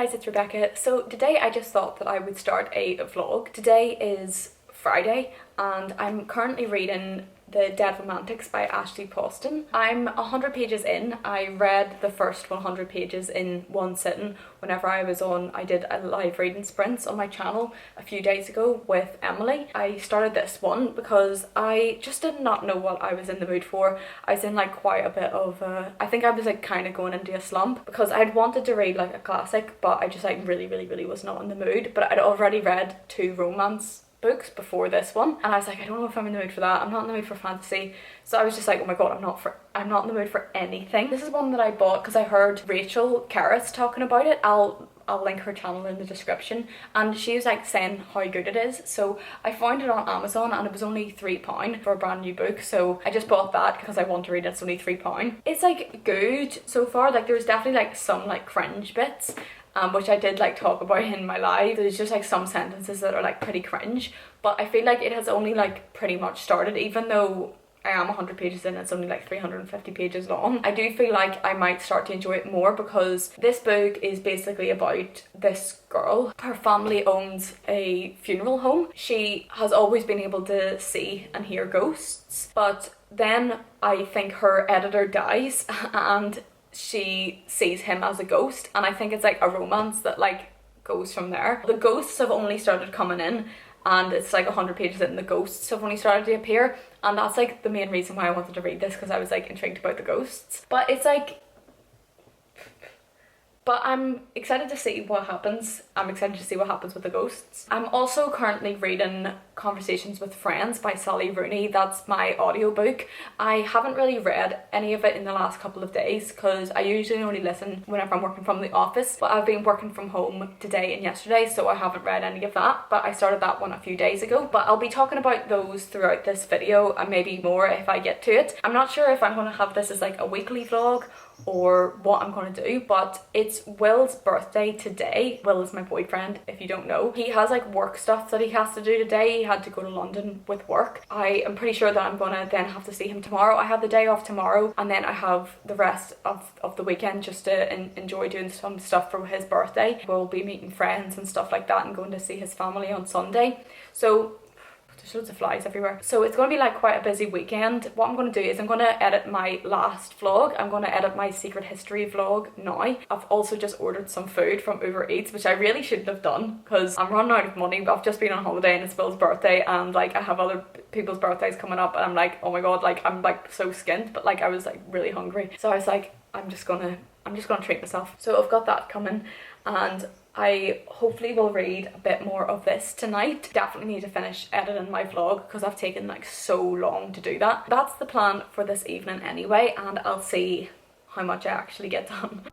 guys, it's Rebecca. So today I just thought that I would start a vlog. Today is Friday and I'm currently reading The Dead Romantics by Ashley Poston. I'm 100 pages in. I read the first 100 pages in one sitting whenever I did a live reading sprints on my channel a few days ago with Emily. I started this one because I just did not know what I was in the mood for. I was in like quite a bit of I think I was like kind of going into a slump because I'd wanted to read like a classic, but I just like really was not in the mood. But I'd already read 2 romance books before this one and I was like, I don't know if I'm in the mood for that. I'm not in the mood for fantasy. So I was just like, oh my god, I'm not in the mood for anything. This is one that I bought because I heard Rachel Carris talking about it. I'll link her channel in the description, and she was like saying how good it is. So I found it on Amazon and it was only £3 for a brand new book, so I just bought that because I want to read it. It's only £3. It's like good so far. Like there's definitely like some like cringe bits, which I did like talk about in my live. There's just like some sentences that are like pretty cringe, but I feel like it has only like pretty much started. Even though I am 100 pages in, it's only like 350 pages long. I do feel like I might start to enjoy it more because this book is basically about this girl. Her family owns a funeral home. She has always been able to see and hear ghosts, but then I think her editor dies and she sees him as a ghost, and I think it's like a romance that like goes from there. The ghosts have only started coming in and it's like 100 pages in, the ghosts have only started to appear, and that's like the main reason why I wanted to read this, because I was like intrigued about the ghosts. But it's like, but I'm excited to see what happens. I'm excited to see what happens with the ghosts. I'm also currently reading Conversations with Friends by Sally Rooney. That's my audiobook. I haven't really read any of it in the last couple of days because I usually only listen whenever I'm working from the office, but I've been working from home today and yesterday, so I haven't read any of that, but I started that one a few days ago. But I'll be talking about those throughout this video and maybe more if I get to it. I'm not sure if I'm going to have this as like a weekly vlog or what I'm going to do, but it's Will's birthday today. Will is my boyfriend, if you don't know. He has like work stuff that he has to do today. He had to go to London with work. I am pretty sure that I'm gonna then have to see him tomorrow. I have the day off tomorrow and then I have the rest of the weekend just to enjoy doing some stuff for his birthday. We'll be meeting friends and stuff like that and going to see his family on Sunday. So there's loads of flies everywhere. So it's going to be like quite a busy weekend. What I'm going to do is I'm going to edit my last vlog. I'm going to edit my secret history vlog now. I've also just ordered some food from Uber Eats, which I really shouldn't have done because I'm running out of money, but I've just been on holiday and it's Bill's birthday and like I have other people's birthdays coming up and I'm like, oh my god, like I'm like so skint, but like I was like really hungry. So I was like, I'm just gonna treat myself. So I've got that coming and I hopefully will read a bit more of this tonight. Definitely need to finish editing my vlog because I've taken like so long to do that. That's the plan for this evening anyway, and I'll see how much I actually get done.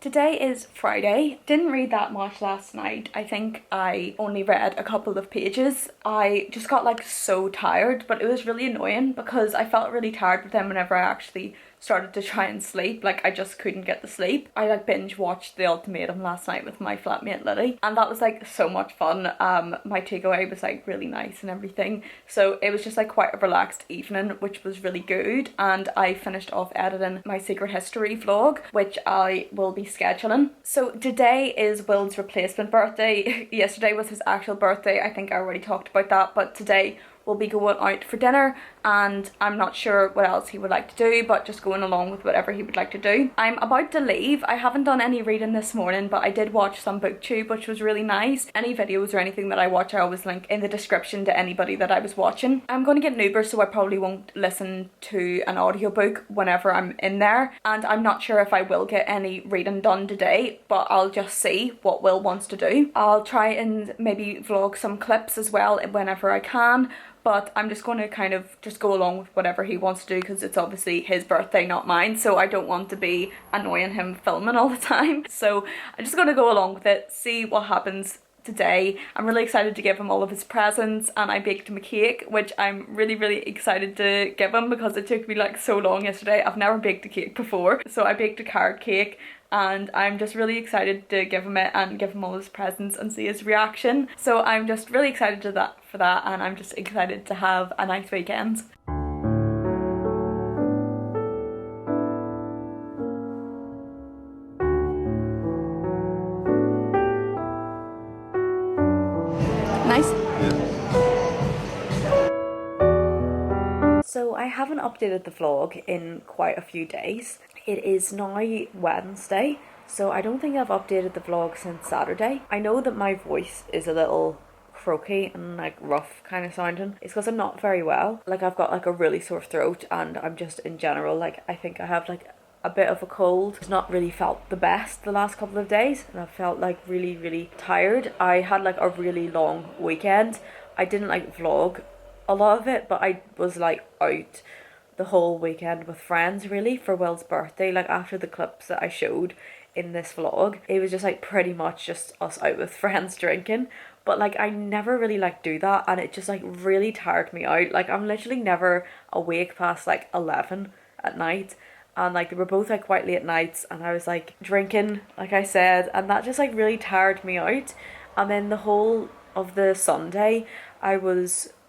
Today is Friday. Didn't read that much last night. I think I only read a couple of pages. I just got like so tired, but it was really annoying because I felt really tired with them whenever I actually started to try and sleep. Like I just couldn't get to sleep. I like binge watched The Ultimatum last night with my flatmate Lily and that was like so much fun. My takeaway was like really nice and everything, so it was just like quite a relaxed evening, which was really good. And I finished off editing my secret history vlog, which I will be scheduling. So today is Will's replacement birthday. Yesterday was his actual birthday. I think I already talked about that, but today we'll be going out for dinner and I'm not sure what else he would like to do, but just going along with whatever he would like to do. I'm about to leave. I haven't done any reading this morning, but I did watch some booktube, which was really nice. Any videos or anything that I watch I always link in the description to anybody that I was watching. I'm going to get an Uber, so I probably won't listen to an audiobook whenever I'm in there, and I'm not sure if I will get any reading done today, but I'll just see what Will wants to do. I'll try and maybe vlog some clips as well whenever I can but I'm just going to kind of just go along with whatever he wants to do because it's obviously his birthday, not mine, so I don't want to be annoying him filming all the time. So I'm just going to go along with it, see what happens today. I'm really excited to give him all of his presents, and I baked him a cake, which I'm really excited to give him because it took me like so long yesterday. I've never baked a cake before, so I baked a carrot cake, and I'm just really excited to give him it and give him all his presents and see his reaction. So I'm just really excited for that, and I'm just excited to have a nice weekend. Nice. So I haven't updated the vlog in quite a few days. It is now Wednesday, so I don't think I've updated the vlog since Saturday. I know that my voice is a little croaky and like rough kind of sounding. It's because I'm not very well. Like I've got like a really sore throat, and I'm just in general, like I think I have like a bit of a cold. It's not really felt the best the last couple of days, and I've felt like really tired. I had like a really long weekend. I didn't like vlog a lot of it, but I was like out the whole weekend with friends really for Will's birthday. Like after the clips that I showed in this vlog, it was just like pretty much just us out with friends drinking. But like I never really like do that, and it just like really tired me out. Like I'm literally never awake past like 11 at night, and like they were both like quite late nights, and I was like drinking like I said, and that just like really tired me out. And then the whole of the Sunday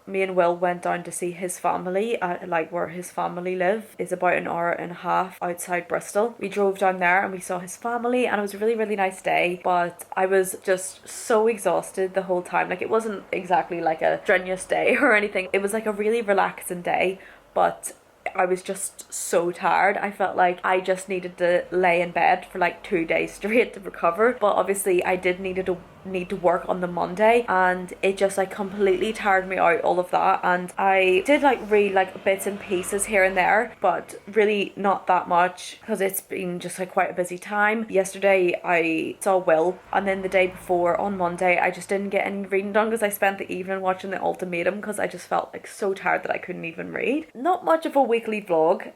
me and Will went down to see his family, like where his family live is about an hour and a half outside Bristol. We drove down there and we saw his family, and it was a really nice day, but I was just so exhausted the whole time. Like it wasn't exactly like a strenuous day or anything. It was like a really relaxing day, but I was just so tired. I felt like I just needed to lay in bed for like 2 days straight to recover. But obviously I did need to work on the Monday, and it just like completely tired me out, all of that. And I did like read like bits and pieces here and there, but really not that much because it's been just like quite a busy time. Yesterday I saw Will, and then the day before on Monday I just didn't get any reading done because I spent the evening watching The Ultimatum because I just felt like so tired that I couldn't even read. Not much of a weekly vlog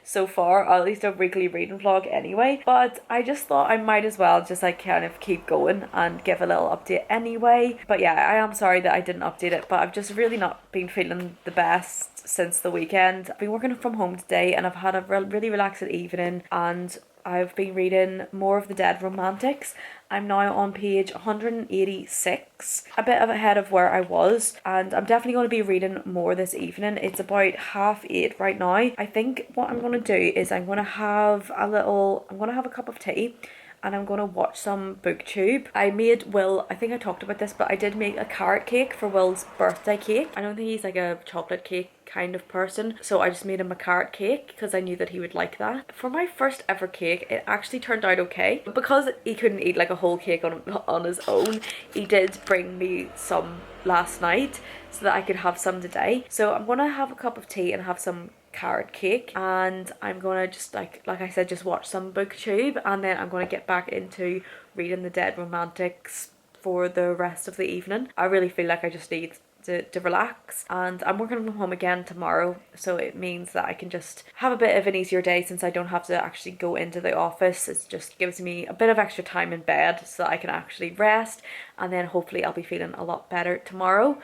so far, or at least a weekly reading vlog anyway, but I just thought I might as well just like kind of keep going and give a little update anyway. But yeah, I am sorry that I didn't update it, but I've just really not been feeling the best since the weekend. I've been working from home today, and I've had a really relaxing evening, and I've been reading more of the Dead Romantics. I'm now on page 186, a bit ahead of where I was, and I'm definitely going to be reading more this evening. It's about 8:30 right now. I think what I'm going to do is I'm going to have a cup of tea, and I'm going to watch some booktube. I made Will, I think I talked about this, but I did make a carrot cake for Will's birthday cake. I don't think he's like a chocolate cake kind of person, so I just made him a carrot cake because I knew that he would like that. For my first ever cake, it actually turned out okay. But because he couldn't eat like a whole cake on his own, he did bring me some last night so that I could have some today. So I'm gonna have a cup of tea and have some carrot cake, and I'm gonna just like I said, just watch some booktube, and then I'm gonna get back into reading the Dead Romantics for the rest of the evening. I really feel like I just need to relax, and I'm working from home again tomorrow, so it means that I can just have a bit of an easier day since I don't have to actually go into the office. It just gives me a bit of extra time in bed so that I can actually rest, and then hopefully I'll be feeling a lot better tomorrow.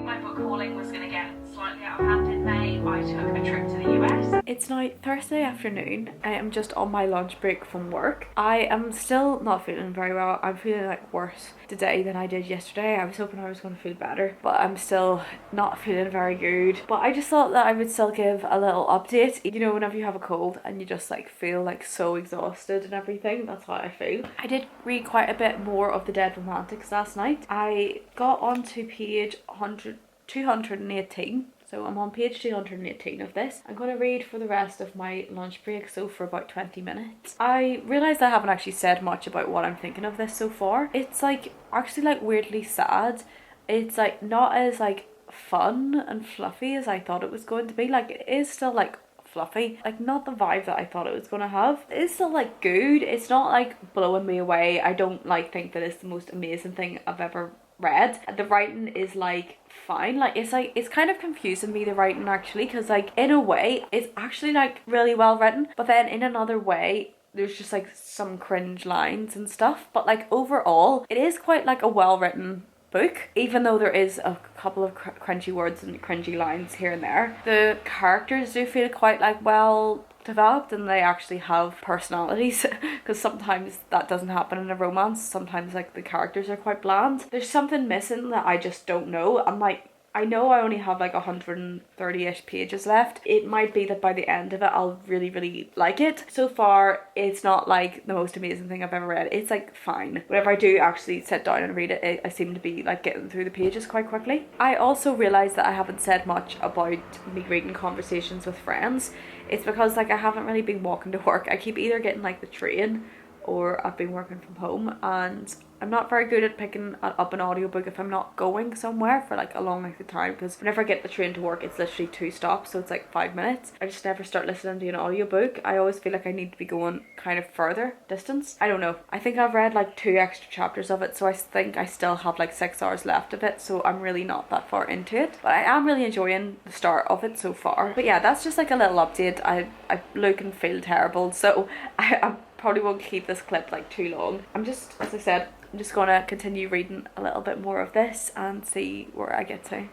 My book hauling was going to get slightly out of hand in May. I took a trip to the US. It's now Thursday afternoon. I am just on my lunch break from work. I am still not feeling very well. I'm feeling like worse today than I did yesterday. I was hoping I was going to feel better, but I'm still not feeling very good. But I just thought that I would still give a little update. You know, whenever you have a cold and you just like feel like so exhausted and everything, that's how I feel. I did read quite a bit more of the Dead Romantics last night. I got onto page 218. So I'm on page 218 of this. I'm going to read for the rest of my lunch break, so for about 20 minutes. I realised I haven't actually said much about what I'm thinking of this so far. It's like actually like weirdly sad. It's like not as like fun and fluffy as I thought it was going to be. Like it is still like fluffy. Like, not the vibe that I thought it was gonna have. It's still like good. It's not like blowing me away. I don't like think that it's the most amazing thing I've ever read. The writing is like fine. Like it's kind of confusing me, the writing, actually, because like in a way it's actually like really well written, but then in another way there's just like some cringe lines and stuff. But like overall it is quite like a well written book, even though there is a couple of cringy words and cringy lines here and there. The characters do feel quite like well developed, and they actually have personalities, because sometimes that doesn't happen in a romance. Sometimes like the characters are quite bland. There's something missing that I just don't know. I'm like, I know I only have like 130-ish pages left. It might be that by the end of it I'll really like it. So far it's not like the most amazing thing I've ever read. It's like fine. Whenever I do actually sit down and read it, I seem to be like getting through the pages quite quickly. I also realised that I haven't said much about me reading conversations with friends. It's because like I haven't really been walking to work. I keep either getting like the train or I've been working from home, and I'm not very good at picking up an audiobook if I'm not going somewhere for like a long length of time, because whenever I get the train to work it's literally 2 stops, so it's like 5 minutes. I just never start listening to an audiobook. I always feel like I need to be going kind of further distance. I don't know. I think I've read like 2 extra chapters of it, so I think I still have like 6 hours left of it, so I'm really not that far into it. But I am really enjoying the start of it so far. But yeah, that's just like a little update. I look and feel terrible, so I probably won't keep this clip like too long. I'm just, as I said, I'm just gonna continue reading a little bit more of this and see where I get to.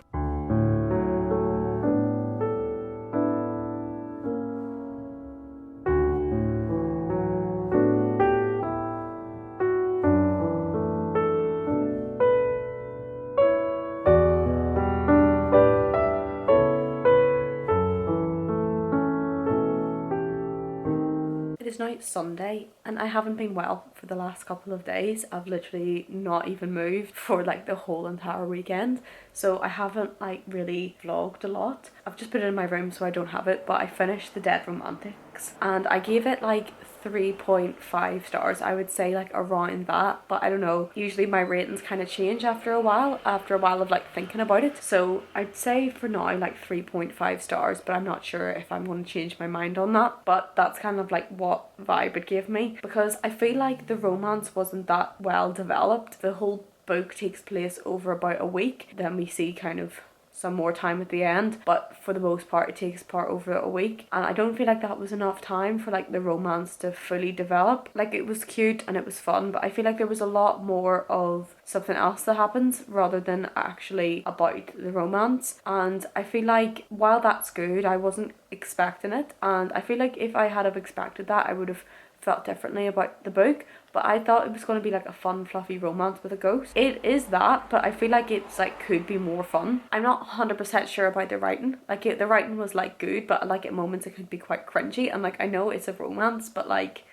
It is now Sunday and I haven't been well for the last couple of days. I've literally not even moved for like the whole entire weekend, so I haven't like really vlogged a lot. I've just put it in my room so I don't have it, but I finished The Dead Romantics and I gave it like 3.5 stars. I would say like around that, but I don't know, usually my ratings kind of change after a while of like thinking about it, so I'd say for now like 3.5 stars, but I'm not sure if I'm going to change my mind on that. But that's kind of like what vibe it gave me, because I feel like the romance wasn't that well developed. The whole book takes place over about a week, then we see kind of some more time at the end, but for the most part it takes part over a week, and I don't feel like that was enough time for like the romance to fully develop. Like, it was cute and it was fun, but I feel like there was a lot more of something else that happens rather than actually about the romance. And I feel like while that's good, I wasn't expecting it, and I feel like if I had have expected that, I would have felt differently about the book. But I thought it was going to be like a fun fluffy romance with a ghost. It is that, but I feel like it's like could be more fun. I'm not 100% sure about the writing. Like, the writing was like good, but like at moments it could be quite cringy, and like I know it's a romance, but like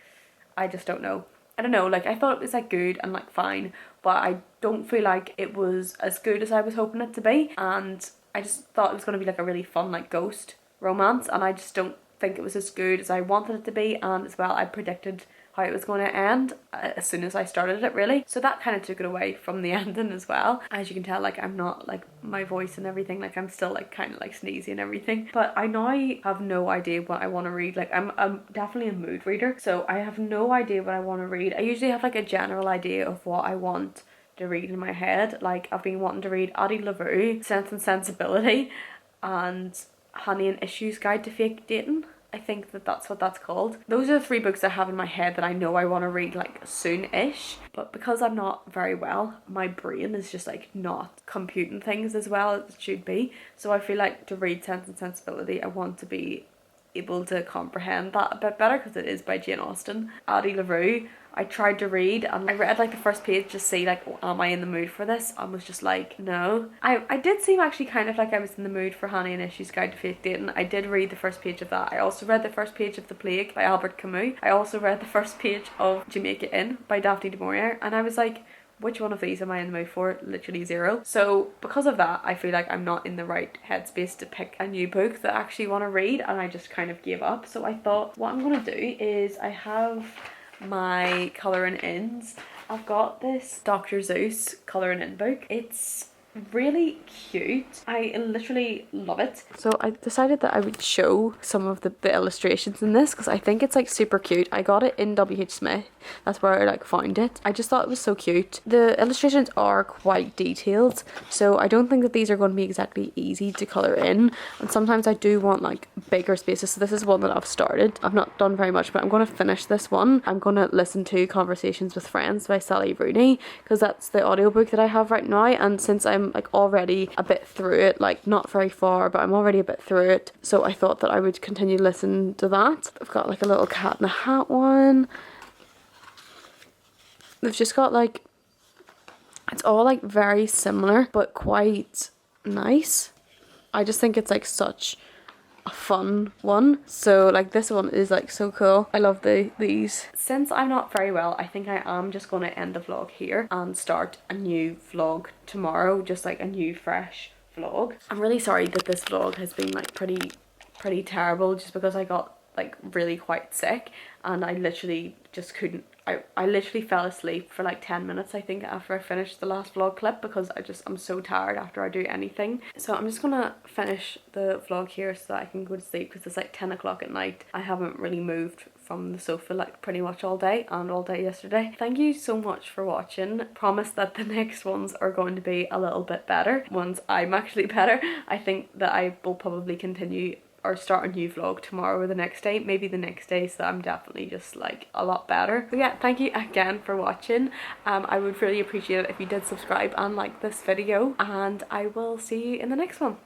I just don't know. I don't know, like I thought it was like good and like fine, but I don't feel like it was as good as I was hoping it to be. And I just thought it was going to be like a really fun like ghost romance, and I just don't think it was as good as I wanted it to be. And as well, I predicted how it was going to end as soon as I started it, really, so that kind of took it away from the ending as well. As you can tell, like I'm not like my voice and everything, like I'm still like kind of like sneezy and everything, but I now have no idea what I want to read. Like I'm definitely a mood reader, so I have no idea what I want to read. I usually have like a general idea of what I want to read in my head. Like, I've been wanting to read Addie LaRue, Sense and Sensibility, and Honey and Issues Guide to Fake Dating. I think that's what that's called. Those are the 3 books I have in my head that I know I want to read like soon-ish. But because I'm not very well, my brain is just like not computing things as well as it should be. So I feel like to read Sense and Sensibility, I want to be able to comprehend that a bit better, because it is by Jane Austen. Addie LaRue, I tried to read and I read like the first page to see like, am I in the mood for this? I was just like, no. I did seem actually kind of like I was in the mood for Honey and Issues Guide to Fake Dating. I did read the first page of that. I also read the first page of The Plague by Albert Camus. I also read the first page of Jamaica Inn by Daphne du Maurier, and I was like, which one of these am I in the mood for? Literally 0. So because of that, I feel like I'm not in the right headspace to pick a new book that I actually want to read, and I just kind of gave up. So I thought what I'm going to do is, I have my colouring ins. I've got this Dr. Seuss colouring in book. It's really cute. I literally love it. So I decided that I would show some of the illustrations in this because I think it's like super cute. I got it in WH Smith. That's where I like found it. I just thought it was so cute. The illustrations are quite detailed, so I don't think that these are going to be exactly easy to colour in, and sometimes I do want like bigger spaces. So this is one that I've started. I've not done very much, but I'm going to finish this one. I'm going to listen to Conversations with Friends by Sally Rooney because that's the audiobook that I have right now, and since I'm like already a bit through it, like not very far, but I'm already a bit through it, so I thought that I would continue to listen to that. I've got like a little cat in a hat one. They've just got like, it's all like very similar but quite nice. I just think it's like such a fun one. So like this one is like so cool. I love these. Since I'm not very well, I think I am just going to end the vlog here and start a new vlog tomorrow, just like a new fresh vlog. I'm really sorry that this vlog has been like pretty terrible, just because I got like really quite sick and I literally just couldn't. I literally fell asleep for like 10 minutes I think after I finished the last vlog clip, because I'm so tired after I do anything. So I'm just gonna finish the vlog here so that I can go to sleep, because it's like 10 o'clock at night. I haven't really moved from the sofa like pretty much all day and all day yesterday. Thank you so much for watching. Promise that the next ones are going to be a little bit better once I'm actually better. I think that I will probably continue or start a new vlog tomorrow or the next day, maybe the next day, so I'm definitely just like a lot better. But yeah, thank you again for watching. I would really appreciate it if you did subscribe and like this video, and I will see you in the next one.